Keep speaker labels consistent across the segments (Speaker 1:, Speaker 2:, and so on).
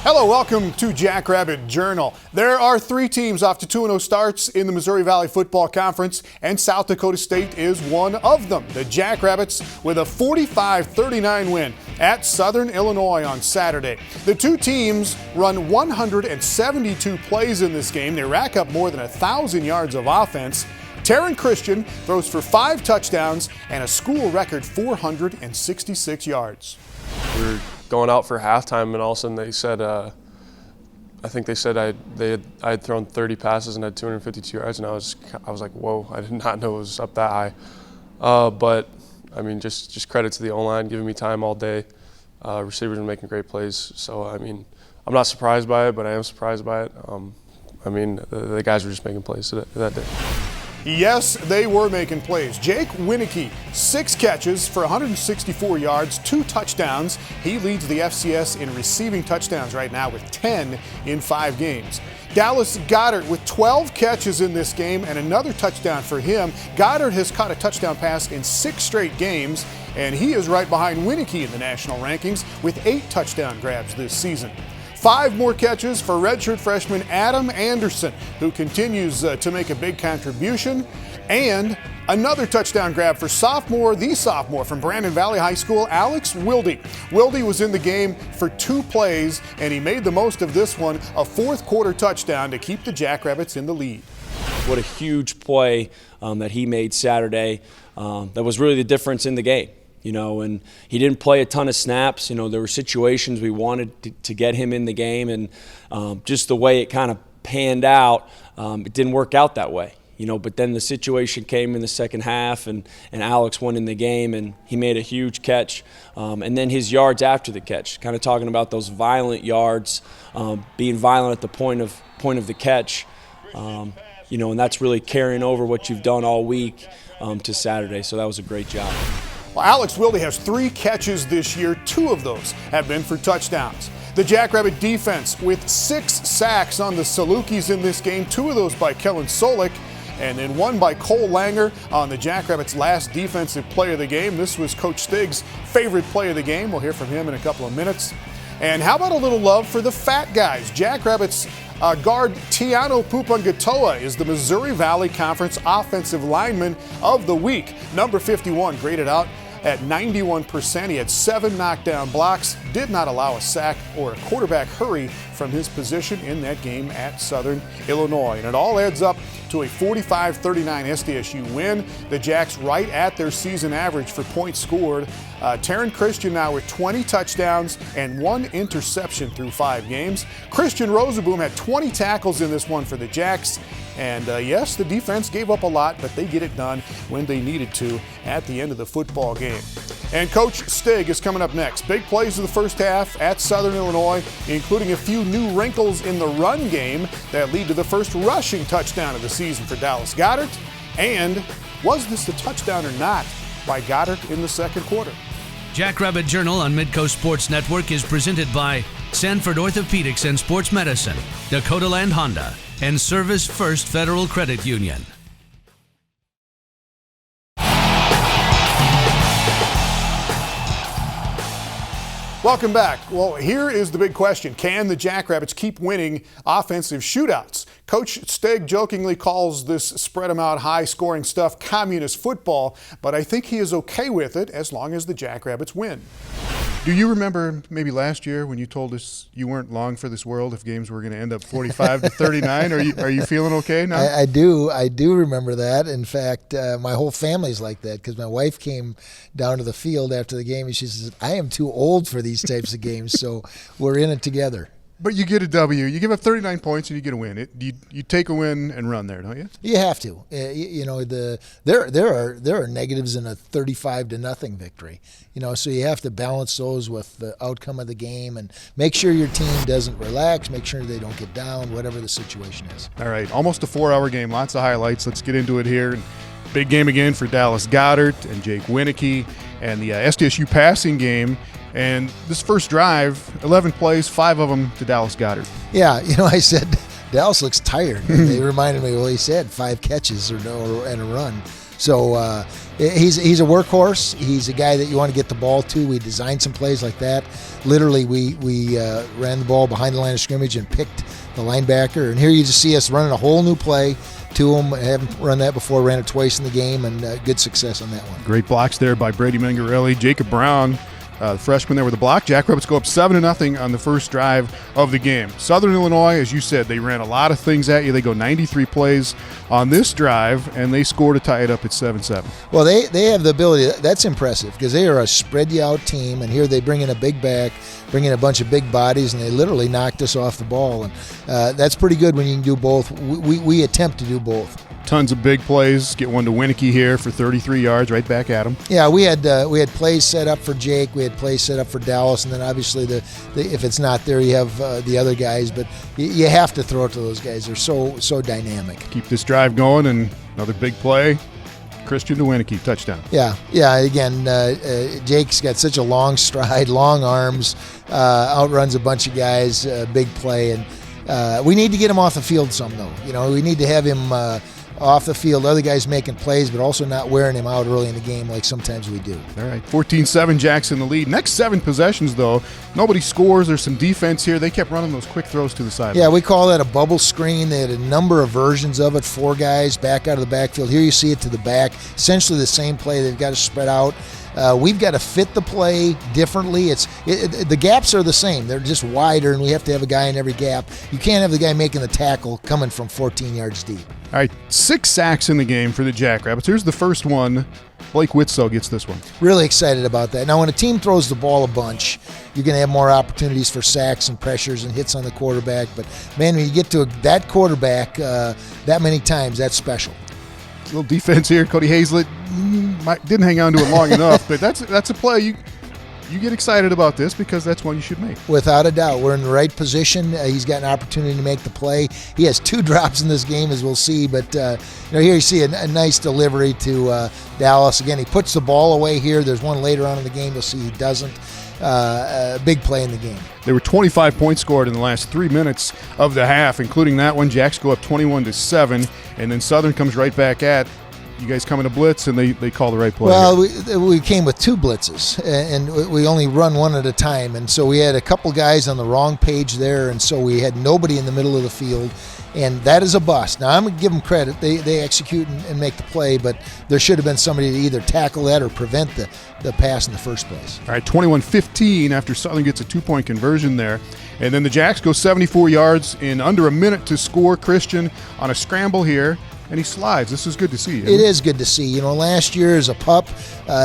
Speaker 1: Hello, welcome to Jackrabbit Journal. There are 3 teams off to 2-0 starts in the Missouri Valley Football Conference, and South Dakota State is one of them. The Jackrabbits with a 45-39 win at Southern Illinois on Saturday. The 2 teams run 172 plays in this game. They rack up more than 1,000 yards of offense. Taryn Christian throws for 5 touchdowns and a school record 466 yards.
Speaker 2: We're going out for halftime, and all of a sudden they said, I think they said I had thrown 30 passes and had 252 yards, and I was like, whoa, I did not know it was up that high. But I mean, just credit to the O-line giving me time all day. Receivers are making great plays, so I mean, I'm not surprised by it, but I am surprised by it. I mean, the guys were just making plays that day.
Speaker 1: Yes, they were making plays. Jake Winicky, 6 catches for 164 yards, 2 touchdowns. He leads the FCS in receiving touchdowns right now with 10 in 5 games. Dallas Goddard with 12 catches in this game and another touchdown for him. Goddard has caught a touchdown pass in 6 straight games, and he is right behind Winicky in the national rankings with 8 touchdown grabs this season. 5 more catches for redshirt freshman Adam Anderson, who continues to make a big contribution. And another touchdown grab for the sophomore from Brandon Valley High School, Alex Wilde. Wilde was in the game for 2 plays, and he made the most of this one, a 4th quarter touchdown to keep the Jackrabbits in the lead.
Speaker 3: What a huge play that he made Saturday. That was really the difference in the game. And he didn't play a ton of snaps. There were situations we wanted to get him in the game, and just the way it kind of panned out, it didn't work out that way. But then the situation came in the second half, and Alex won in the game, and he made a huge catch. And then his yards after the catch, kind of talking about those violent yards, being violent at the point of the catch, and that's really carrying over what you've done all week to Saturday. So that was a great job.
Speaker 1: Well, Alex Wilde has 3 catches this year. 2 of those have been for touchdowns. The Jackrabbit defense with 6 sacks on the Salukis in this game, 2 of those by Kellen Solik, and then 1 by Cole Langer on the Jackrabbits' last defensive play of the game. This was Coach Stig's favorite play of the game. We'll hear from him in a couple of minutes. And how about a little love for the fat guys? Jackrabbits guard Tiano Pupangatoa is the Missouri Valley Conference Offensive Lineman of the Week. Number 51 graded out at 91%. He had 7 knockdown blocks, did not allow a sack or a quarterback hurry from his position in that game at Southern Illinois. And it all adds up to a 45-39 SDSU win. The Jacks right at their season average for points scored. Taryn Christian now with 20 touchdowns and 1 interception through 5 games. Christian Rosenboom had 20 tackles in this one for the Jacks. And yes, the defense gave up a lot, but they get it done when they needed to at the end of the football game. And Coach Stig is coming up next. Big plays of the first half at Southern Illinois, including a few new wrinkles in the run game that lead to the first rushing touchdown of the season for Dallas Goddard. And was this a touchdown or not by Goddard in the second quarter?
Speaker 4: Jackrabbit Journal on Midco Sports Network is presented by Sanford Orthopedics and Sports Medicine, Dakota Land Honda, and Service First Federal Credit Union.
Speaker 1: Welcome back. Well, here is the big question. Can the Jackrabbits keep winning offensive shootouts? Coach Stig jokingly calls this spread them out high-scoring stuff communist football, but I think he is okay with it as long as the Jackrabbits win. Do you remember maybe last year when you told us you weren't long for this world if games were going to end up 45-39? Are you feeling okay now?
Speaker 5: I do remember that. In fact, my whole family's like that because my wife came down to the field after the game and she says, I am too old for these types of games, so we're in it together.
Speaker 1: But you get a W. You give up 39 points and you get a win. You take a win and run there, don't you?
Speaker 5: You have to. There are negatives in a 35-0 victory. So you have to balance those with the outcome of the game and make sure your team doesn't relax, make sure they don't get down, whatever the situation is.
Speaker 1: All right, almost a 4-hour game. Lots of highlights. Let's get into it here. Big game again for Dallas Goddard and Jake Winicky and the SDSU passing game. And this first drive, 11 plays, 5 of them to Dallas Goddard.
Speaker 5: Yeah, I said Dallas looks tired. They reminded me, he said 5 catches and a run. So, he's a workhorse. He's a guy that you want to get the ball to. We designed some plays like that. Literally, we ran the ball behind the line of scrimmage and picked the linebacker. And here you just see us running a whole new play to him. I haven't run that before. Ran it twice in the game, and good success on that one.
Speaker 1: Great blocks there by Brady Mangarelli. Jacob Brown, the freshman there with the block. Jackrabbits go up 7-0 on the first drive of the game. Southern Illinois, as you said, they ran a lot of things at you. They go 93 plays on this drive, and they score to tie it up at 7-7.
Speaker 5: Well, they have the ability. That's impressive because they are a spread-you-out team, and here they bring in a big back, bring in a bunch of big bodies, and they literally knocked us off the ball. And that's pretty good when you can do both. We attempt to do both.
Speaker 1: Tons of big plays. Get one to Winicky here for 33 yards, right back at him.
Speaker 5: Yeah, we had plays set up for Jake. We had plays set up for Dallas, and then obviously if it's not there, you have the other guys. But you have to throw it to those guys. They're so dynamic.
Speaker 1: Keep this drive going, and another big play. Christian to Winicky, touchdown.
Speaker 5: Yeah. Again, Jake's got such a long stride, long arms, outruns a bunch of guys. Big play, and we need to get him off the field some though. We need to have him off the field, other guys making plays, but also not wearing him out early in the game like sometimes we do.
Speaker 1: All right, 14-7, Jackson the lead. Next 7 possessions, though, nobody scores. There's some defense here. They kept running those quick throws to the side.
Speaker 5: Yeah, we call that a bubble screen. They had a number of versions of it, 4 guys back out of the backfield. Here you see it to the back, essentially the same play. They've got to spread out. We've got to fit the play differently. The gaps are the same. They're just wider, and we have to have a guy in every gap. You can't have the guy making the tackle coming from 14 yards deep.
Speaker 1: All right, 6 sacks in the game for the Jackrabbits. Here's the first one. Blake Whitsoe gets this one.
Speaker 5: Really excited about that. Now, when a team throws the ball a bunch, you're going to have more opportunities for sacks and pressures and hits on the quarterback. But, man, when you get to that quarterback that many times, that's special.
Speaker 1: Little defense here. Cody Hazlett didn't hang on to it long enough, but that's a play you get excited about this because that's one you should make.
Speaker 5: Without a doubt. We're in the right position. He's got an opportunity to make the play. He has 2 drops in this game, as we'll see, but here you see a nice delivery to Dallas. Again, he puts the ball away here. There's one later on in the game. You'll see he doesn't. A big play in the game.
Speaker 1: There were 25 points scored in the last 3 minutes of the half, including that one. Jacks go up 21-7, and then Southern comes right back at you guys coming to blitz, and they call the right play.
Speaker 5: Well, we came with 2 blitzes, and we only run one at a time, and so we had a couple guys on the wrong page there, and so we had nobody in the middle of the field, and that is a bust. Now, I'm going to give them credit. They execute and make the play, but there should have been somebody to either tackle that or prevent the pass in the first place.
Speaker 1: All right, 21-15 after Southern gets a 2-point conversion there. And then the Jacks go 74 yards in under a minute to score. Christian on a scramble here, and he slides. This is good to see.
Speaker 5: It is good to see. Last year as a pup,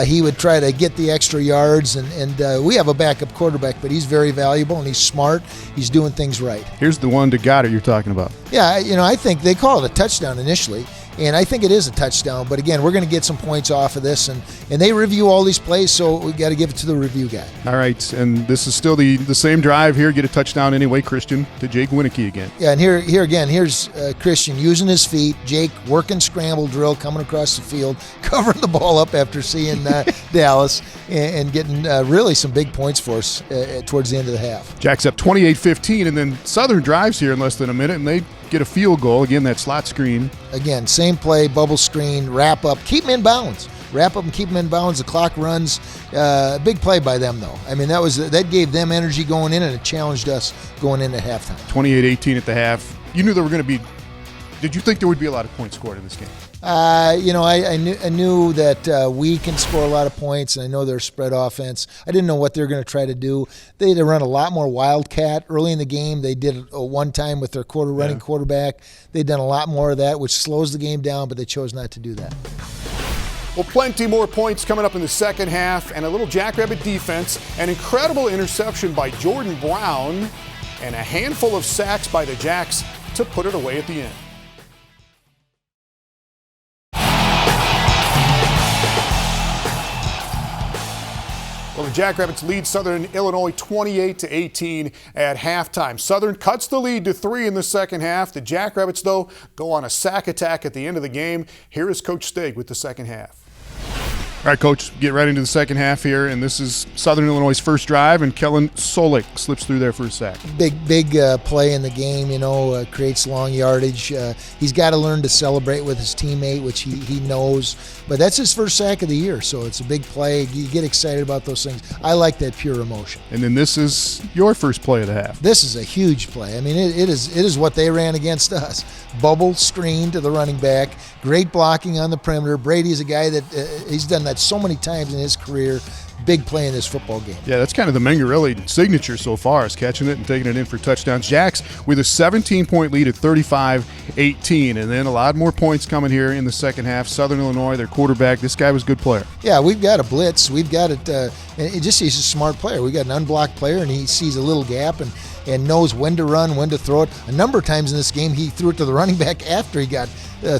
Speaker 5: he would try to get the extra yards, and we have a backup quarterback, but he's very valuable, and he's smart. He's doing things right.
Speaker 1: Here's the one to Goddard you're talking about.
Speaker 5: Yeah, I think they call it a touchdown initially, and I think it is a touchdown. But again, we're going to get some points off of this, and they review all these plays, so we got to give it to the review guy.
Speaker 1: All right, and this is still the same drive here. Get a touchdown anyway, Christian to Jake Winicky again.
Speaker 5: Yeah, and here again, here's Christian using his feet. Jake working scramble drill, coming across the field, covering the ball up after seeing Dallas, and getting really some big points for us towards the end of the half.
Speaker 1: Jacks up 28-15, and then Southern drives here in less than a minute, and they get a field goal. Again, that slot screen.
Speaker 5: Again, same play, bubble screen, wrap up, keep them in bounds. Wrap up and keep them in bounds. The clock runs. Big play by them, though. I mean, that gave them energy going in, and it challenged us going into halftime.
Speaker 1: 28-18 at the half. You knew there were going to be. Did you think there would be a lot of points scored in this game?
Speaker 5: I knew that we can score a lot of points, and I know they're a spread offense. I didn't know what they were going to try to do. They had to run a lot more wildcat early in the game. They did it one time with their running quarterback. They'd done a lot more of that, which slows the game down, but they chose not to do that.
Speaker 1: Well, plenty more points coming up in the second half, and a little Jackrabbit defense, an incredible interception by Jordan Brown, and a handful of sacks by the Jacks to put it away at the end. Well, the Jackrabbits lead Southern Illinois 28-18 at halftime. Southern cuts the lead to 3 in the second half. The Jackrabbits, though, go on a sack attack at the end of the game. Here is Coach Steg with the second half. All right, Coach, get right into the second half here, and this is Southern Illinois' first drive, and Kellen Solik slips through there for a sack.
Speaker 5: Big play in the game, creates long yardage. He's got to learn to celebrate with his teammate, which he knows, but that's his first sack of the year, so it's a big play. You get excited about those things. I like that pure emotion.
Speaker 1: And then this is your first play of the half.
Speaker 5: This is a huge play. I mean, it is what they ran against us. Bubble screen to the running back, great blocking on the perimeter. Brady's a guy that he's done that so many times in his career. Big play in this football game.
Speaker 1: Yeah, that's kind of the Mengarelli signature so far, is catching it and taking it in for touchdowns. Jacks with a 17-point lead at 35-18, and then a lot more points coming here in the second half. Southern Illinois, their quarterback, this guy was a good player.
Speaker 5: Yeah, we've got a blitz. We've got it. He's a smart player. We've got an unblocked player, and he sees a little gap and knows when to run, when to throw it. A number of times in this game, he threw it to the running back after he got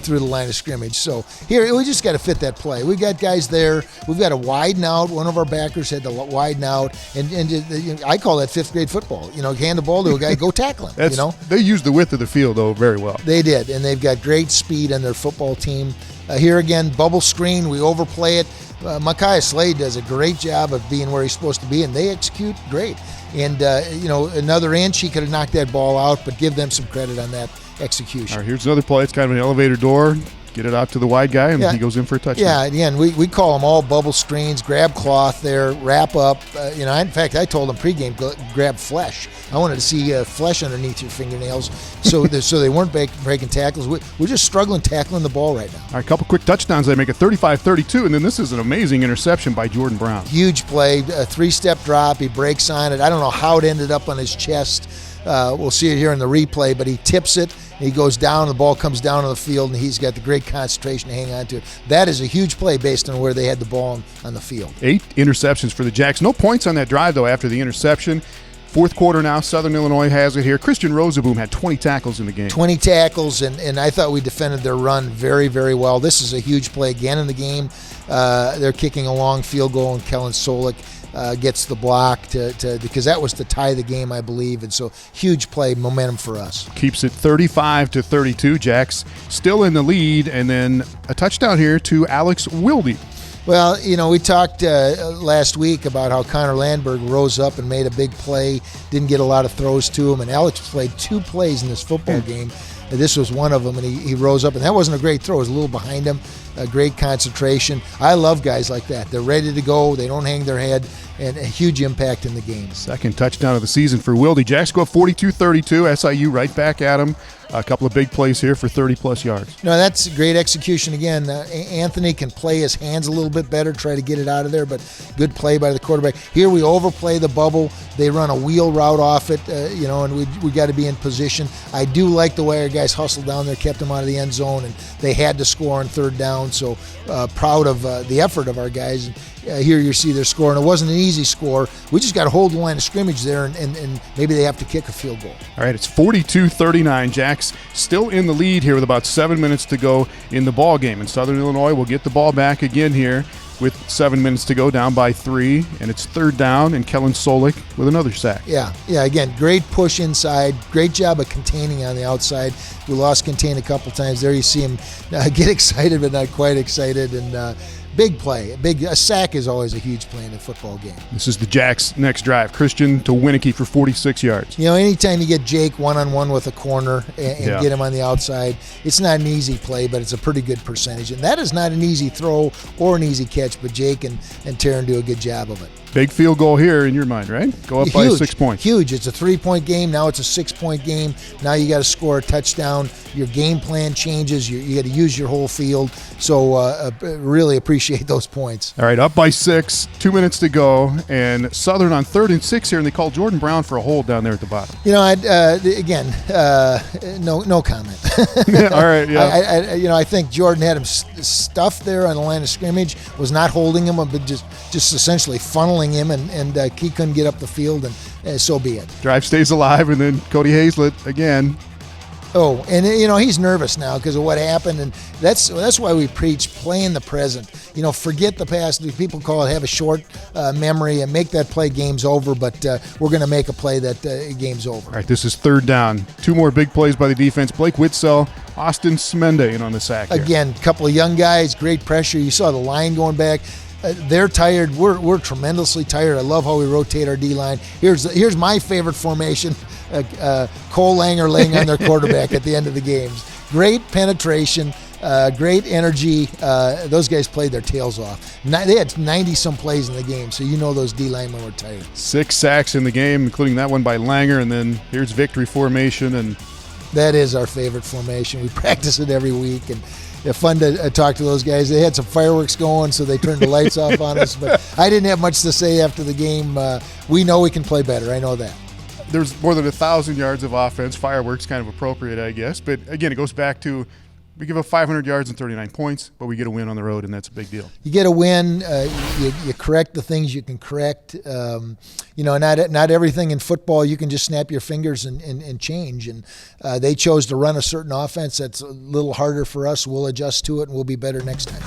Speaker 5: through the line of scrimmage. So here, we just got to fit that play. We've got guys there. We've got to widen out. One of our backers had to widen out, and I call that fifth grade football. Hand the ball to a guy, go tackle him.
Speaker 1: They used the width of the field, though, very well.
Speaker 5: They did, and they've got great speed on their football team. Here again, bubble screen. We overplay it. Micaiah Slade does a great job of being where he's supposed to be, and they execute great. And, another inch, he could have knocked that ball out, but give them some credit on that execution.
Speaker 1: All right, here's another play. It's kind of an elevator door. Get it out to the wide guy, and he goes in for a touchdown.
Speaker 5: Yeah, again, we call them all bubble screens, grab cloth there, wrap up. In fact, I told them pregame, grab flesh. I wanted to see flesh underneath your fingernails so they weren't breaking tackles. We're just struggling tackling the ball right now.
Speaker 1: All right, a couple quick touchdowns. They make it 35-32, and then this is an amazing interception by Jordan Brown.
Speaker 5: Huge play, a three-step drop. He breaks on it. I don't know how it ended up on his chest. We'll see it here in the replay, but he tips it. He goes down, the ball comes down on the field, and he's got the great concentration to hang on to it. That is a huge play based on where they had the ball on the field. 8
Speaker 1: interceptions for the Jacks. No points on that drive, though, after the interception. Fourth quarter now, Southern Illinois has it here. Christian Rosaboom had 20 tackles in the game.
Speaker 5: 20 tackles, and I thought we defended their run very, very well. This is a huge play again in the game. They're kicking a long field goal, and Kellen Solik gets the block because that was to tie the game, I believe, and so huge play, momentum for us.
Speaker 1: Keeps it 35-32. Jacks still in the lead, and then a touchdown here to Alex Wilde.
Speaker 5: Well, we talked last week about how Connor Landberg rose up and made a big play, didn't get a lot of throws to him, and Alex played 2 plays in this football game. This was one of them, and he rose up, and that wasn't a great throw. It was a little behind him, a great concentration. I love guys like that. They're ready to go. They don't hang their head, and a huge impact in the game.
Speaker 1: Second touchdown of the season for Wilde. Jacks go up 42-32. SIU right back at him. A couple of big plays here for 30-plus yards.
Speaker 5: No, that's great execution again. Anthony can play his hands a little bit better, try to get it out of there, but good play by the quarterback. Here we overplay the bubble. They run a wheel route off it, and we got to be in position. I do like the way our guys hustled down there, kept them out of the end zone, and they had to score on third down, so proud of the effort of our guys. Here you see they're scoring. It wasn't an easy score. We just got to hold the line of scrimmage there, and maybe they have to kick a field goal.
Speaker 1: All right, it's 42-39. Jacks still in the lead here with about 7 minutes to go in the ball game. And Southern Illinois will get the ball back again here with 7 minutes to go, down by 3. And it's third down, and Kellen Solik with another sack.
Speaker 5: Yeah, again, great push inside. Great job of containing on the outside. We lost contain a couple times. There you see him get excited, but not quite excited. And big play. A sack is always a huge play in a football game.
Speaker 1: This is the Jacks' next drive. Christian to Winnicky for 46 yards.
Speaker 5: Anytime you get Jake one-on-one with a corner and get him on the outside, it's not an easy play, but it's a pretty good percentage. And that is not an easy throw or an easy catch, but Jake and Taryn do a good job of it.
Speaker 1: Big field goal here in your mind, right? Go up by 6 points.
Speaker 5: Huge. It's a 3-point game. Now it's a 6-point game. Now you got to score a touchdown. Your game plan changes. You got to use your whole field. So really appreciate those points.
Speaker 1: All right, up by 6, 2 minutes to go, and Southern on 3rd and 6 here, and they call Jordan Brown for a hold down there at the bottom.
Speaker 5: No comment.
Speaker 1: All right, yeah.
Speaker 5: I think Jordan had him stuffed there on the line of scrimmage, was not holding him, but just essentially funneling him, and he couldn't get up the field, and so be it.
Speaker 1: Drive stays alive, and then Cody Hazlett again.
Speaker 5: Oh, and he's nervous now because of what happened, and that's why we preach play in the present. Forget the past. People call it have a short memory and make that play game's over, but we're going to make a play that game's over.
Speaker 1: All right, this is third down. 2 more big plays by the defense. Blake Witzel, Austin Smende in on the sack here.
Speaker 5: Again, a couple of young guys, great pressure. You saw the line going back. They're tired. We're tremendously tired. I love how we rotate our D-line. Here's my favorite formation, Cole Langer laying on their quarterback at the end of the games. Great penetration, great energy. Those guys played their tails off. They had 90-some plays in the game, so you know those D-linemen were tired.
Speaker 1: 6 sacks in the game, including that one by Langer, and then here's victory formation. And
Speaker 5: that is our favorite formation. We practice it every week, and it's fun to talk to those guys. They had some fireworks going, so they turned the lights off on us, but I didn't have much to say after the game. We know we can play better. I know that.
Speaker 1: There's more than 1,000 yards of offense. Fireworks kind of appropriate, I guess. But again, it goes back to we give up 500 yards and 39 points, but we get a win on the road, and that's a big deal.
Speaker 5: You get a win. You correct the things you can correct. Not everything in football you can just snap your fingers and change. And they chose to run a certain offense that's a little harder for us. We'll adjust to it, and we'll be better next time.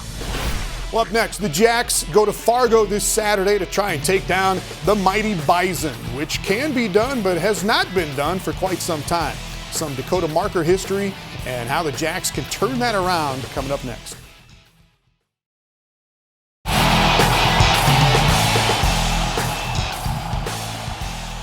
Speaker 1: Well, up next, the Jacks go to Fargo this Saturday to try and take down the mighty Bison, which can be done but has not been done for quite some time. Some Dakota marker history and how the Jacks can turn that around coming up next.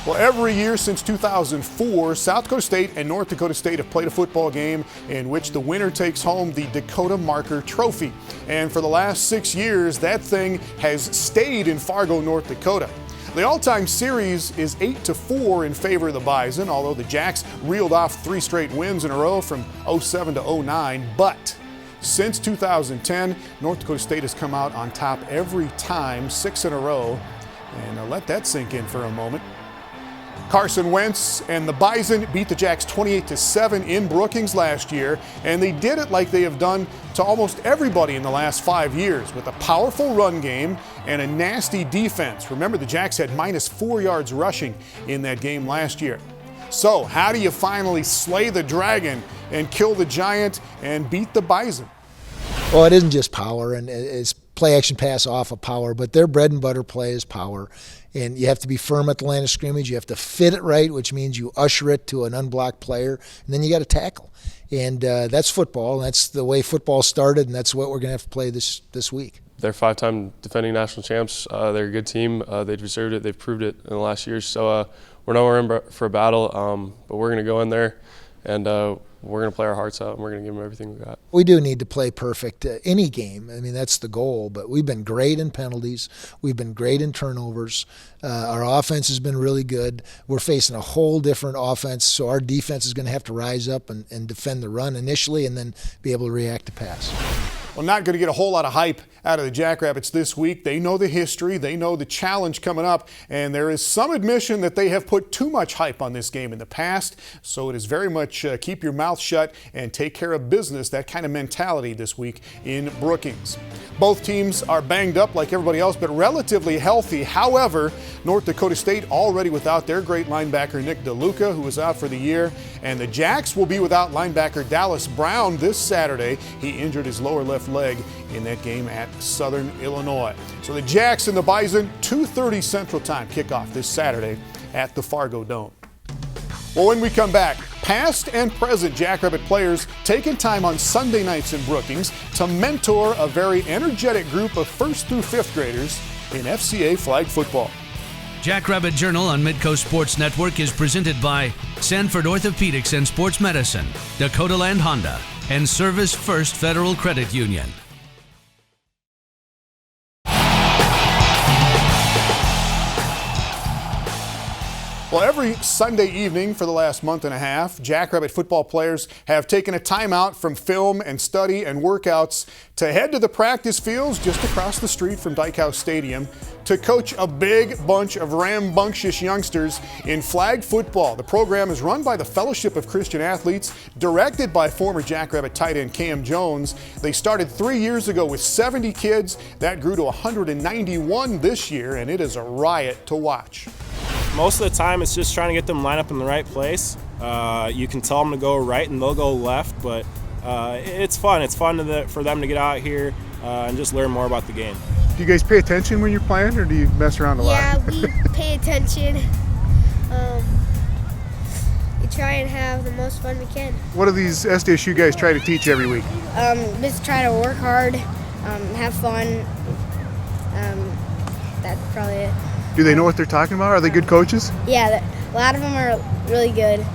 Speaker 1: Well, every year since 2004, South Dakota State and North Dakota State have played a football game in which the winner takes home the Dakota Marker Trophy. And for the last 6 years, that thing has stayed in Fargo, North Dakota. The all-time series is 8-4 in favor of the Bison, although the Jacks reeled off 3 straight wins in a row from 07 to 09. But since 2010, North Dakota State has come out on top every time, 6 in a row. And let that sink in for a moment. Carson Wentz and the Bison beat the Jacks 28-7 in Brookings last year, and they did it like they have done to almost everybody in the last 5 years, with a powerful run game and a nasty defense. Remember, the Jacks had -4 yards rushing in that game last year. So how do you finally slay the dragon and kill the giant and beat the Bison?
Speaker 5: Well, it isn't just power, and it's play action pass off of power, but their bread and butter play is power. And you have to be firm at the line of scrimmage. You have to fit it right, which means you usher it to an unblocked player, and then you got to tackle. And that's football. That's the way football started, and that's what we're going to have to play this week.
Speaker 2: They're 5-time defending national champs. They're a good team. They deserved it. They've proved it in the last years. So we're nowhere in for a battle, but we're going to go in there and we're going to play our hearts out, and we're going to give them everything we got.
Speaker 5: We do need to play perfect any game. I mean, that's the goal. But we've been great in penalties. We've been great in turnovers. Our offense has been really good. We're facing a whole different offense, so our defense is going to have to rise up and defend the run initially and then be able to react to pass.
Speaker 1: Well, not going to get a whole lot of hype out of the Jackrabbits this week. They know the history. They know the challenge coming up. And there is some admission that they have put too much hype on this game in the past. So it is very much keep your mouth shut and take care of business, that kind of mentality this week in Brookings. Both teams are banged up like everybody else, but relatively healthy. However, North Dakota State already without their great linebacker Nick DeLuca, who is out for the year. And the Jacks will be without linebacker Dallas Brown this Saturday. He injured his lower left leg in that game at Southern Illinois. So the Jacks and the Bison, 2:30 Central Time kickoff this Saturday at the Fargo Dome. Well, when we come back, past and present Jackrabbit players taking time on Sunday nights in Brookings to mentor a very energetic group of 1st through 5th graders in FCA flag football.
Speaker 4: Jackrabbit Journal on Midco Sports Network is presented by Sanford Orthopedics and Sports Medicine, Dakota Land Honda, and Service First Federal Credit Union.
Speaker 1: Well, every Sunday evening for the last month and a half, Jackrabbit football players have taken a timeout from film and study and workouts to head to the practice fields just across the street from Dyke House Stadium to coach a big bunch of rambunctious youngsters in flag football. The program is run by the Fellowship of Christian Athletes, directed by former Jackrabbit tight end Cam Jones. They started 3 years ago with 70 kids. That grew to 191 this year, and it is a riot to watch.
Speaker 6: Most of the time it's just trying to get them lined up in the right place. You can tell them to go right and they'll go left, but it's fun. It's fun for them to get out here and just learn more about the game.
Speaker 1: Do you guys pay attention when you're playing, or do you mess around a lot?
Speaker 7: Yeah, we pay attention. We try and have the most fun we can.
Speaker 1: What do these SDSU guys try to teach every week?
Speaker 7: Just try to work hard, have fun, That's probably it.
Speaker 1: Do they know what they're talking about? Are they good coaches?
Speaker 7: Yeah, a lot of them are really good.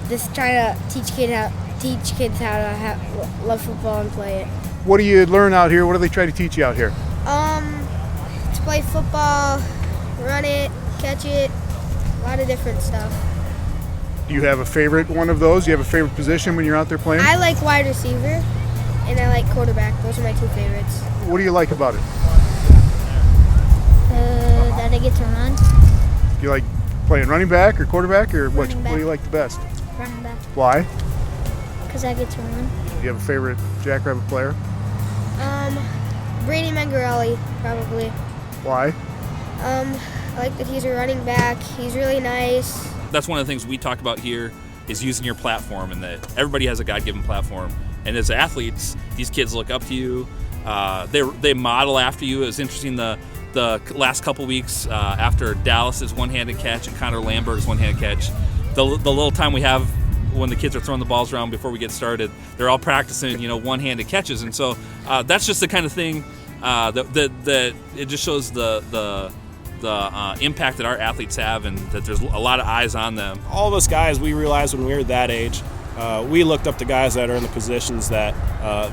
Speaker 7: Just trying to teach kids how to love football and play it.
Speaker 1: What do you learn out here? What do they try to teach you out here?
Speaker 7: To play football, run it, catch it, a lot of different stuff.
Speaker 1: Do you have a favorite one of those? Do you have a favorite position when you're out there playing?
Speaker 7: I like wide receiver, and I like quarterback. Those are my two favorites.
Speaker 1: What do you like about it?
Speaker 7: That I get to run.
Speaker 1: Do you like playing running back or quarterback, or what?
Speaker 7: Running
Speaker 1: What do you
Speaker 7: back.
Speaker 1: like the best?
Speaker 7: Running back.
Speaker 1: Why?
Speaker 7: Because I get to run.
Speaker 1: Do you have a favorite Jackrabbit player?
Speaker 7: Brady Mangarelli, probably.
Speaker 1: Why?
Speaker 7: I like that he's a running back. He's really nice.
Speaker 8: That's one of the things we talk about here is using your platform, and that everybody has a God-given platform. And as athletes, these kids look up to you. They model after you. It was interesting the last couple weeks after Dallas's one-handed catch and Connor Lamberg's one-handed catch, the little time we have when the kids are throwing the balls around before we get started, they're all practicing, one-handed catches. And so that's just the kind of thing that it just shows the impact that our athletes have, and that there's a lot of eyes on them.
Speaker 6: All of us guys, we realized when we were that age, we looked up to guys that are in the positions that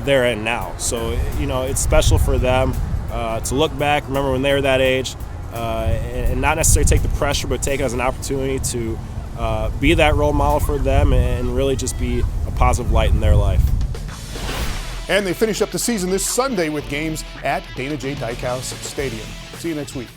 Speaker 6: they're in now. So, it's special for them to look back, remember when they were that age, and not necessarily take the pressure, but take it as an opportunity to be that role model for them and really just be a positive light in their life.
Speaker 1: And they finish up the season this Sunday with games at Dana J. Dykhouse Stadium. See you next week.